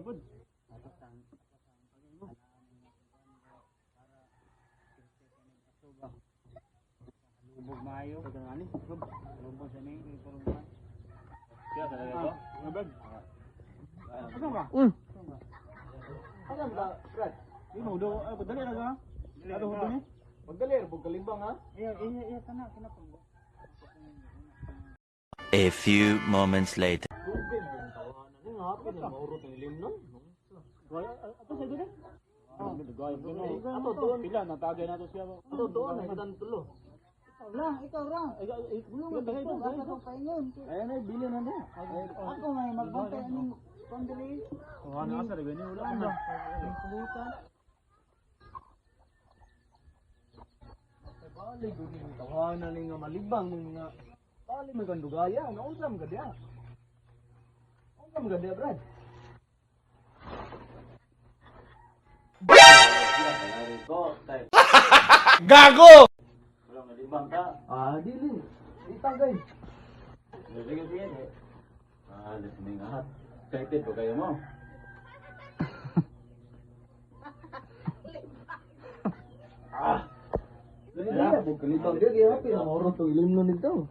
bud. Lubog mayo. Kadang-ani. Lubog sa ning ipulungan. Siya talaga ito? Bud. Ano ba? Ano ba, Brad? Imo do, dali na ga. Ato ho ni. Pagdali bug kalimbang ha. Iya kana kinapag. A few moments later. Ato sa dili? Ato doon. Pila na tagay nato siya. Ato doon ay dan tulo. Ikaw lang. Bulungan ba ito? Asa ko paingon? Ayun ay bili na niya. Ako may magbantay aning pandili. Oh, ano asa gani wala na. Pulutan. Balik gud ni tawanan ni nga malibang ni nga. Balik man kan dugaya, naunsa man gadya? Unsa man gadya, Brad? Gago! Wala malibang ka. Dili. Itagay. Sige. Listening ahat. Excited ba kayo mo? Dali na, bukalitan dia kaya pinamoro to ilim no nito.